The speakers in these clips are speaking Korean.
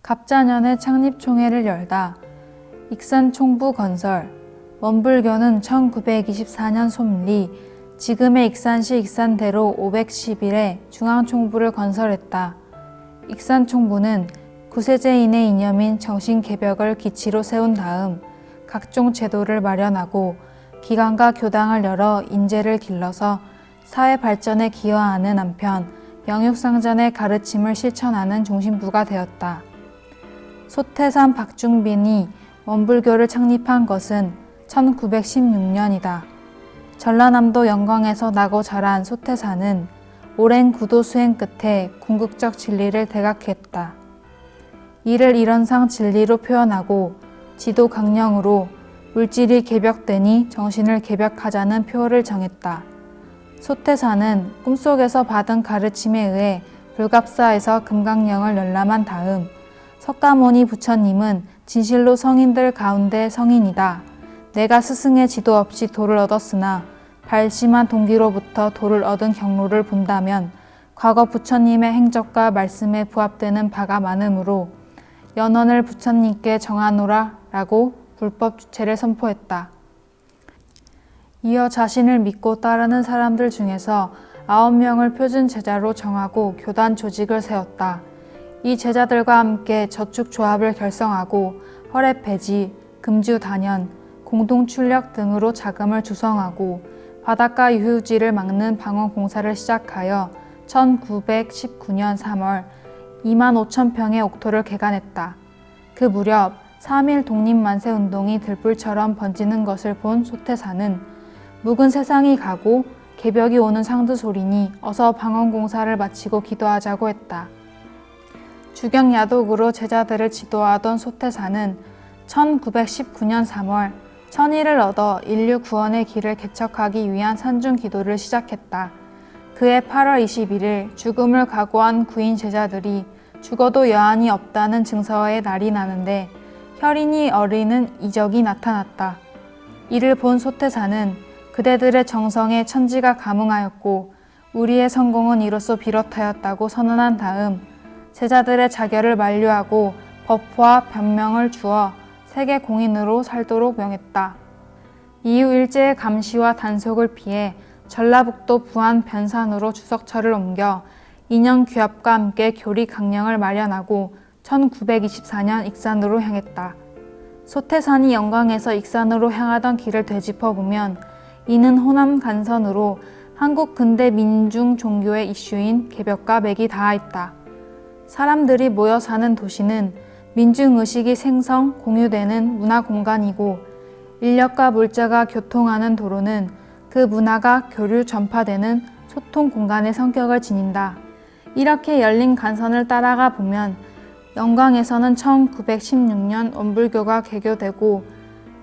갑자년에 창립총회를 열다. 익산총부 건설. 원불교는 1924년 솜리, 지금의 익산시 익산대로 511에 중앙총부를 건설했다. 익산총부는 구세제인의 이념인 정신개벽을 기치로 세운 다음 각종 제도를 마련하고 기관과 교당을 열어 인재를 길러서 사회 발전에 기여하는 한편 명육상전의 가르침을 실천하는 중심부가 되었다. 소태산 박중빈이 원불교를 창립한 것은 1916년이다. 전라남도 영광에서 나고 자란 소태산은 오랜 구도 수행 끝에 궁극적 진리를 대각했다. 이를 이런상 진리로 표현하고 지도 강령으로 물질이 개벽되니 정신을 개벽하자는 표어를 정했다. 소태산은 꿈속에서 받은 가르침에 의해 불갑사에서 금강령을 열람한 다음 석가모니 부처님은 진실로 성인들 가운데 성인이다. 내가 스승의 지도 없이 도를 얻었으나 발심한 동기로부터 도를 얻은 경로를 본다면 과거 부처님의 행적과 말씀에 부합되는 바가 많으므로 연원을 부처님께 정하노라 라고 불법 주체를 선포했다. 이어 자신을 믿고 따르는 사람들 중에서 9명을 표준 제자로 정하고 교단 조직을 세웠다. 이 제자들과 함께 저축조합을 결성하고 허례 폐지, 금주 단연, 공동 출력 등으로 자금을 조성하고 바닷가 유휴지를 막는 방어 공사를 시작하여 1919년 3월 2만 5천 평의 옥토를 개간했다. 그 무렵 3.1 독립만세 운동이 들불처럼 번지는 것을 본 소태산은 묵은 세상이 가고 개벽이 오는 상두소리니 어서 방언공사를 마치고 기도하자고 했다. 주경야독으로 제자들을 지도하던 소태산은 1919년 3월 천의를 얻어 인류 구원의 길을 개척하기 위한 산중 기도를 시작했다. 그해 8월 21일 죽음을 각오한 구인 제자들이 죽어도 여한이 없다는 증서의 날이 나는데 혈인이 어리는 이적이 나타났다. 이를 본 소태산은 그대들의 정성에 천지가 감흥하였고 우리의 성공은 이로써 비롯하였다고 선언한 다음 제자들의 자결을 만류하고 법화 변명을 주어 세계 공인으로 살도록 명했다. 이후 일제의 감시와 단속을 피해 전라북도 부안 변산으로 주석처를 옮겨 2년 규합과 함께 교리 강령을 마련하고 1924년 익산으로 향했다. 소태산이 영광에서 익산으로 향하던 길을 되짚어보면 이는 호남 간선으로 한국 근대 민중 종교의 이슈인 개벽과 맥이 닿아있다. 사람들이 모여 사는 도시는 민중의식이 생성, 공유되는 문화 공간이고 인력과 물자가 교통하는 도로는 그 문화가 교류, 전파되는 소통 공간의 성격을 지닌다. 이렇게 열린 간선을 따라가 보면 영광에서는 1916년 원불교가 개교되고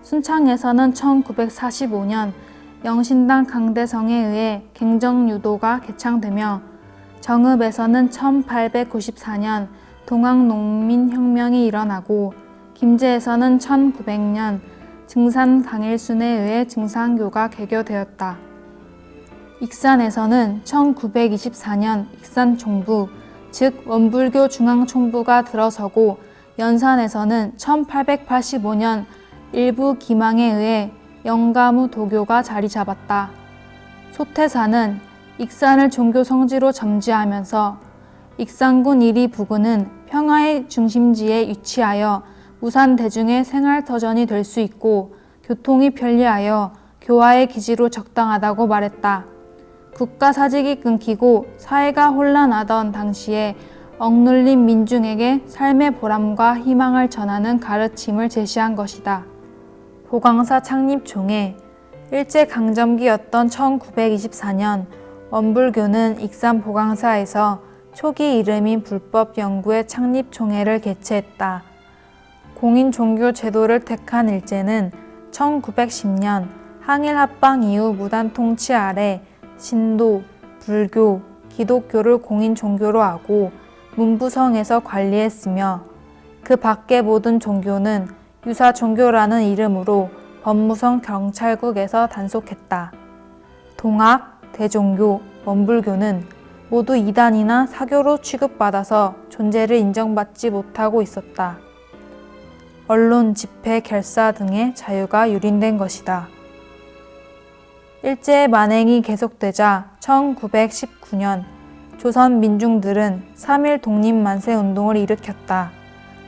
순창에서는 1945년 영신당 강대성에 의해 갱정유도가 개창되며 정읍에서는 1894년 동학농민혁명이 일어나고 김제에서는 1900년 증산 강일순에 의해 증산교가 개교되었다. 익산에서는 1924년 익산총부, 즉 원불교 중앙총부가 들어서고 연산에서는 1885년 일부 기망에 의해 영가무 도교가 자리 잡았다. 소태산은 익산을 종교 성지로 점지하면서 익산군 1위 부근은 평화의 중심지에 위치하여 무산 대중의 생활터전이 될 수 있고 교통이 편리하여 교화의 기지로 적당하다고 말했다. 국가 사직이 끊기고 사회가 혼란하던 당시에 억눌린 민중에게 삶의 보람과 희망을 전하는 가르침을 제시한 것이다. 보광사 창립총회. 일제강점기였던 1924년 원불교는 익산 보광사에서 초기 이름인 불법연구회 창립총회를 개최했다. 공인종교 제도를 택한 일제는 1910년 항일합방 이후 무단 통치 아래 신도, 불교, 기독교를 공인종교로 하고 문부성에서 관리했으며 그 밖의 모든 종교는 유사종교라는 이름으로 법무성 경찰국에서 단속했다. 동학, 대종교, 원불교는 모두 이단이나 사교로 취급받아서 존재를 인정받지 못하고 있었다. 언론, 집회, 결사 등의 자유가 유린된 것이다. 일제의 만행이 계속되자 1919년 조선 민중들은 3.1 독립만세 운동을 일으켰다.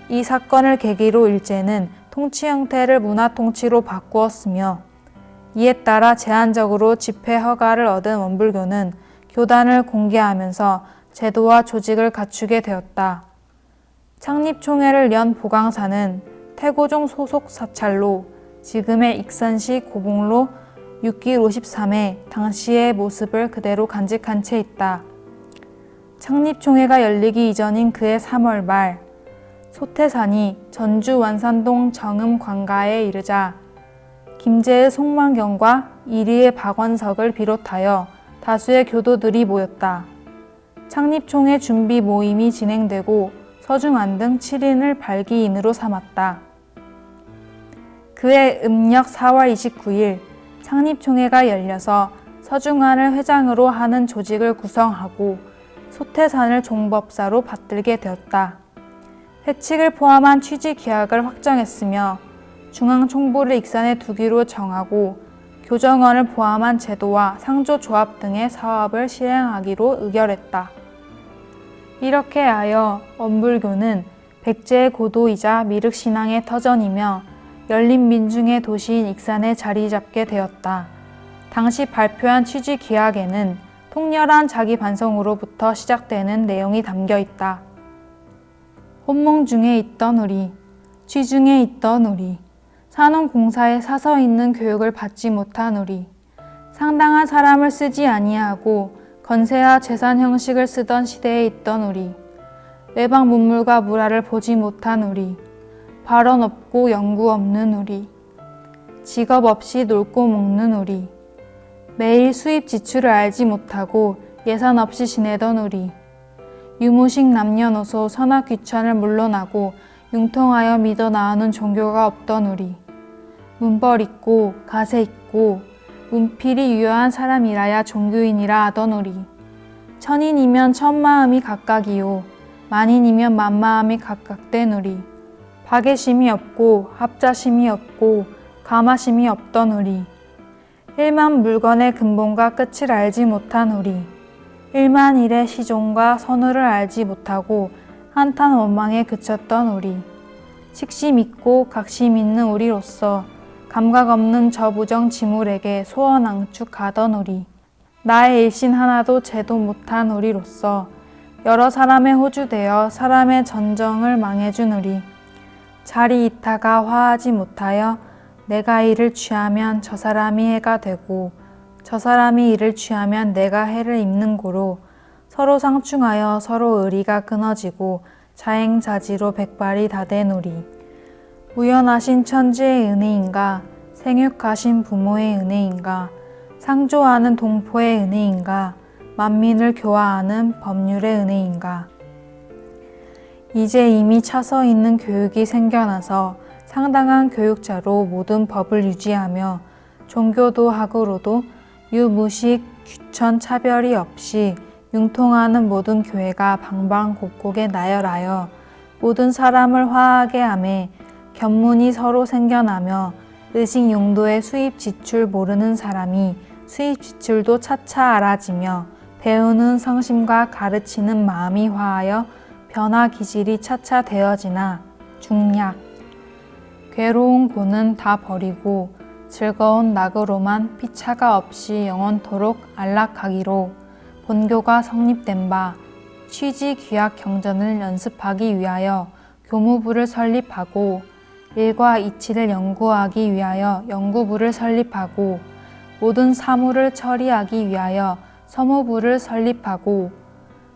이 사건을 계기로 일제는 통치 형태를 문화통치로 바꾸었으며 이에 따라 제한적으로 집회 허가를 얻은 원불교는 교단을 공개하면서 제도와 조직을 갖추게 되었다. 창립총회를 연 보강사는 태고종 소속 사찰로 지금의 익산시 고봉로 6길 53에 당시의 모습을 그대로 간직한 채 있다. 창립총회가 열리기 이전인 그해 3월 말 소태산이 전주 완산동 정음 관가에 이르자 김제의 송만경과 이리의 박원석을 비롯하여 다수의 교도들이 모였다. 창립총회 준비 모임이 진행되고 서중환 등 7인을 발기인으로 삼았다. 그해 음력 4월 29일 창립총회가 열려서 서중환을 회장으로 하는 조직을 구성하고 소태산을 종법사로 받들게 되었다. 회칙을 포함한 취지 규약을 확정했으며 중앙총부를 익산에 두기로 정하고 교정원을 포함한 제도와 상조조합 등의 사업을 실행하기로 의결했다. 이렇게 하여 원불교는 백제의 고도이자 미륵신앙의 터전이며 열린 민중의 도시인 익산에 자리 잡게 되었다. 당시 발표한 취지 규약에는 통렬한 자기 반성으로부터 시작되는 내용이 담겨 있다. 혼몽 중에 있던 우리, 취중에 있던 우리, 산업공사에 사서 있는 교육을 받지 못한 우리, 상당한 사람을 쓰지 아니하고 건세와 재산 형식을 쓰던 시대에 있던 우리, 외방 문물과 문화를 보지 못한 우리, 발언 없고 연구 없는 우리, 직업 없이 놀고 먹는 우리, 매일 수입 지출을 알지 못하고 예산 없이 지내던 우리, 유무식 남녀노소 선악 귀천을 물러나고 융통하여 믿어 나오는 종교가 없던 우리, 문벌 있고 가세 있고 문필이 유효한 사람이라야 종교인이라 하던 우리, 천인이면 천마음이 각각이요 만인이면 만마음이 각각된 우리, 박애심이 없고 합자심이 없고 가마심이 없던 우리, 일만 물건의 근본과 끝을 알지 못한 우리, 일만 일의 시종과 선우를 알지 못하고 한탄 원망에 그쳤던 우리, 식심 있고 각심 있는 우리로서 감각 없는 저 부정 지물에게 소원 앙축하던 우리, 나의 일신 하나도 제도 못한 우리로서 여러 사람의 호주되어 사람의 전정을 망해준 우리, 자리 이타가 화하지 못하여 내가 이를 취하면 저 사람이 해가 되고 저 사람이 이를 취하면 내가 해를 입는 고로 서로 상충하여 서로 의리가 끊어지고 자행자지로 백발이 다 된 우리, 우연하신 천지의 은혜인가 생육하신 부모의 은혜인가 상조하는 동포의 은혜인가 만민을 교화하는 법률의 은혜인가. 이제 이미 차서 있는 교육이 생겨나서 상당한 교육자로 모든 법을 유지하며 종교도 학으로도 유무식 규천 차별이 없이 융통하는 모든 교회가 방방곡곡에 나열하여 모든 사람을 화하게 하매 견문이 서로 생겨나며 의식 용도의 수입 지출 모르는 사람이 수입 지출도 차차 알아지며 배우는 성심과 가르치는 마음이 화하여 변화 기질이 차차 되어지나 중약, 괴로운 고는 다 버리고 즐거운 낙으로만 피차가 없이 영원토록 안락하기로 본교가 성립된 바 취지 규약 경전을 연습하기 위하여 교무부를 설립하고 일과 이치를 연구하기 위하여 연구부를 설립하고 모든 사무를 처리하기 위하여 서무부를 설립하고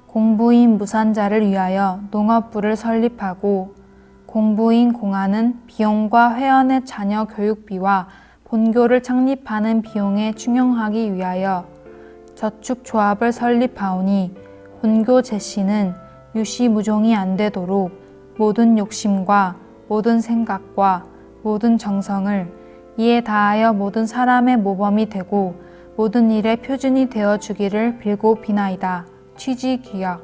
공부인 무산자를 위하여 농업부를 설립하고 공부인 공하는 비용과 회원의 자녀 교육비와 본교를 창립하는 비용에 충용하기 위하여 저축조합을 설립하오니 본교 제시는 유시무종이 안 되도록 모든 욕심과 모든 생각과 모든 정성을 이에 다하여 모든 사람의 모범이 되고 모든 일의 표준이 되어 주기를 빌고 비나이다. 취지규약.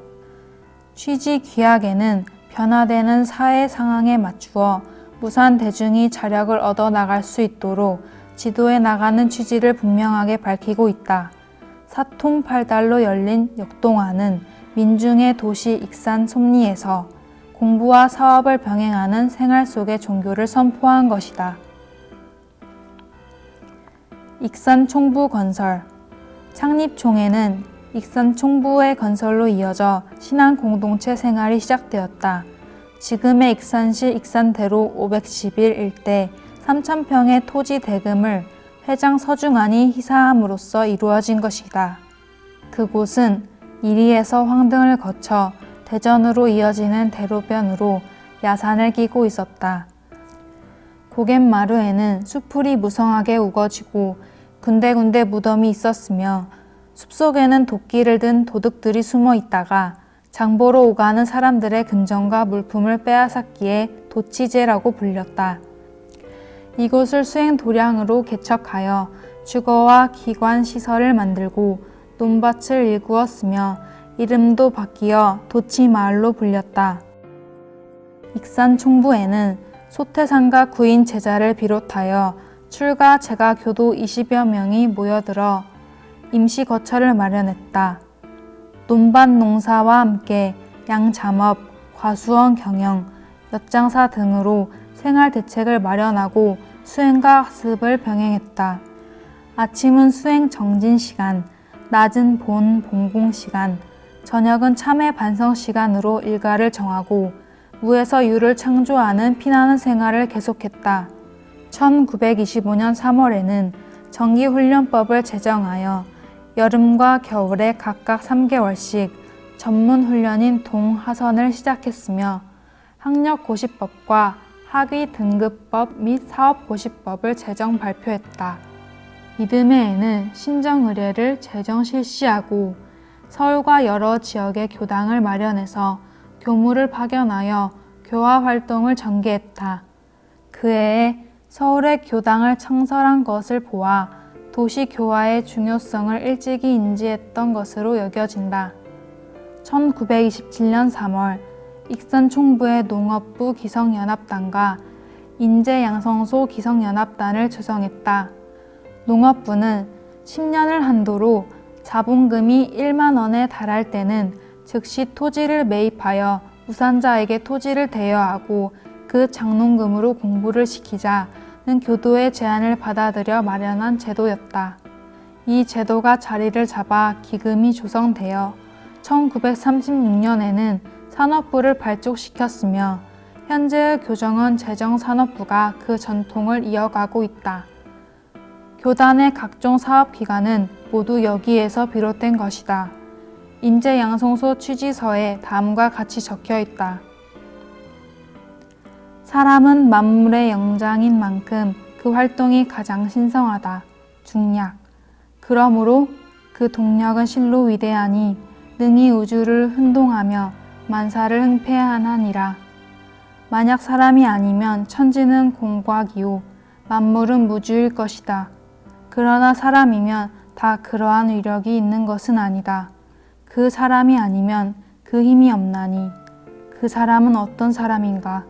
취지규약에는 변화되는 사회 상황에 맞추어 무산 대중이 자력을 얻어 나갈 수 있도록 지도해 나가는 취지를 분명하게 밝히고 있다. 사통팔달로 열린 역동화는 민중의 도시 익산 섭리에서 공부와 사업을 병행하는 생활 속의 종교를 선포한 것이다. 익산 총부 건설. 창립 총회는 익산 총부의 건설로 이어져 신앙 공동체 생활이 시작되었다. 지금의 익산시 익산대로 511 일대 3,000평의 토지 대금을 회장 서중환이 희사함으로써 이루어진 것이다. 그곳은 이리에서 황등을 거쳐 대전으로 이어지는 대로변으로 야산을 끼고 있었다. 고갯마루에는 수풀이 무성하게 우거지고 군데군데 무덤이 있었으며 숲속에는 도끼를 든 도둑들이 숨어 있다가 장보러 오가는 사람들의 금전과 물품을 빼앗았기에 도치제라고 불렸다. 이곳을 수행도량으로 개척하여 주거와 기관 시설을 만들고 논밭을 일구었으며 이름도 바뀌어 도치마을로 불렸다. 익산 총부에는 소태산과 구인 제자를 비롯하여 출가 제가 교도 20여 명이 모여들어 임시 거처를 마련했다. 논밭 농사와 함께 양잠업, 과수원 경영, 엿장사 등으로 생활 대책을 마련하고 수행과 학습을 병행했다. 아침은 수행 정진 시간, 낮은 본 봉공 시간, 저녁은 참회 반성 시간으로 일과를 정하고 무에서 유를 창조하는 피나는 생활을 계속했다. 1925년 3월에는 정기훈련법을 제정하여 여름과 겨울에 각각 3개월씩 전문 훈련인 동하선을 시작했으며 학력고시법과 학위 등급법 및 사업고시법을 제정 발표했다. 이듬해에는 신정의례를 제정 실시하고 서울과 여러 지역의 교당을 마련해서 교무를 파견하여 교화 활동을 전개했다. 그해에 서울의 교당을 창설한 것을 보아 도시교화의 중요성을 일찍이 인지했던 것으로 여겨진다. 1927년 3월 익산 총부의 농업부 기성연합단과 인제양성소 기성연합단을 조성했다. 농업부는 10년을 한도로 자본금이 1만 원에 달할 때는 즉시 토지를 매입하여 우산자에게 토지를 대여하고 그 장농금으로 공부를 시키자는 교도의 제안을 받아들여 마련한 제도였다. 이 제도가 자리를 잡아 기금이 조성되어 1936년에는 산업부를 발족시켰으며 현재의 교정원 재정산업부가 그 전통을 이어가고 있다. 교단의 각종 사업기관은 모두 여기에서 비롯된 것이다. 인제양성소 취지서에 다음과 같이 적혀 있다. 사람은 만물의 영장인 만큼 그 활동이 가장 신성하다. 중략. 그러므로 그 동력은 실로 위대하니 능히 우주를 흔동하며 만사를 흥폐하나니라. 만약 사람이 아니면 천지는 공과기요 만물은 무주일 것이다. 그러나 사람이면 다 그러한 위력이 있는 것은 아니다. 그 사람이 아니면 그 힘이 없나니 그 사람은 어떤 사람인가?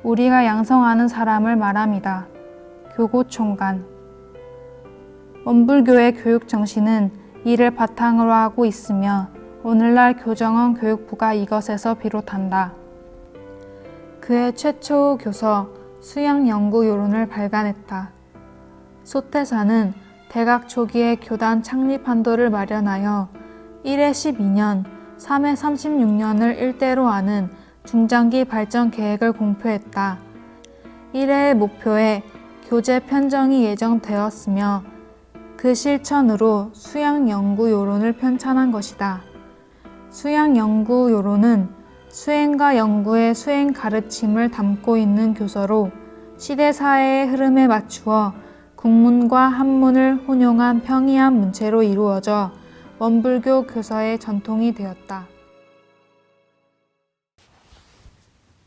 우리가 양성하는 사람을 말함이다. 교고총관. 원불교의 교육 정신은 이를 바탕으로 하고 있으며 오늘날 교정원 교육부가 이것에서 비롯한다. 그의 최초의 교서 수양연구요론을 발간했다. 소태사는 대각 초기에 교단 창립 한도를 마련하여 1회 12년, 3회 36년을 일대로 하는 중장기 발전 계획을 공표했다. 1회의 목표에 교재 편정이 예정되었으며 그 실천으로 수양연구요론을 편찬한 것이다. 수양연구요론은 수행과 연구의 수행 가르침을 담고 있는 교서로 시대사회의 흐름에 맞추어 국문과 한문을 혼용한 평이한 문체로 이루어져 원불교 교서의 전통이 되었다.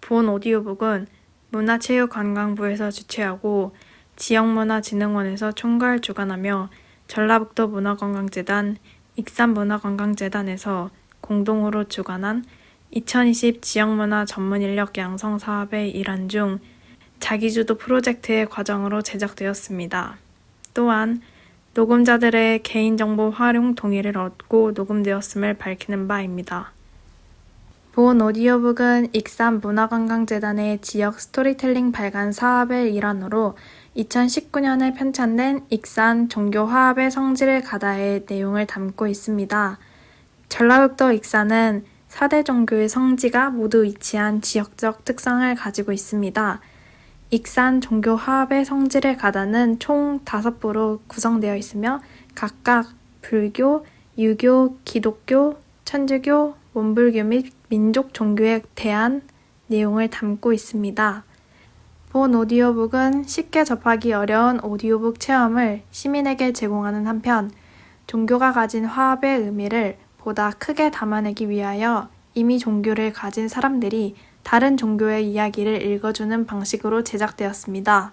본 오디오북은 문화체육관광부에서 주최하고 지역문화진흥원에서 총괄 주관하며 전라북도 문화관광재단, 익산문화관광재단에서 공동으로 주관한 2020 지역문화 전문인력 양성 사업의 일환 중 자기주도 프로젝트의 과정으로 제작되었습니다. 또한 녹음자들의 개인정보 활용 동의를 얻고 녹음되었음을 밝히는 바입니다. 본 오디오북은 익산문화관광재단의 지역 스토리텔링 발간 사업의 일환으로 2019년에 편찬된 익산 종교화합의 성지를 가다의 내용을 담고 있습니다. 전라북도 익산은 4대 종교의 성지가 모두 위치한 지역적 특성을 가지고 있습니다. 익산 종교화합의 성지를 가다는 총 5부로 구성되어 있으며 각각 불교, 유교, 기독교, 천주교, 원불교 및 민족 종교에 대한 내용을 담고 있습니다. 본 오디오북은 쉽게 접하기 어려운 오디오북 체험을 시민에게 제공하는 한편 종교가 가진 화합의 의미를 보다 크게 담아내기 위하여 이미 종교를 가진 사람들이 다른 종교의 이야기를 읽어주는 방식으로 제작되었습니다.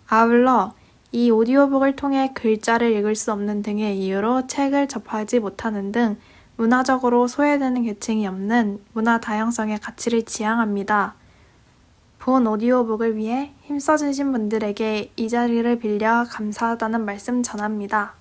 아울러 이 오디오북을 통해 글자를 읽을 수 없는 등의 이유로 책을 접하지 못하는 등 문화적으로 소외되는 계층이 없는 문화 다양성의 가치를 지향합니다. 본 오디오북을 위해 힘써주신 분들에게 이 자리를 빌려 감사하다는 말씀 전합니다.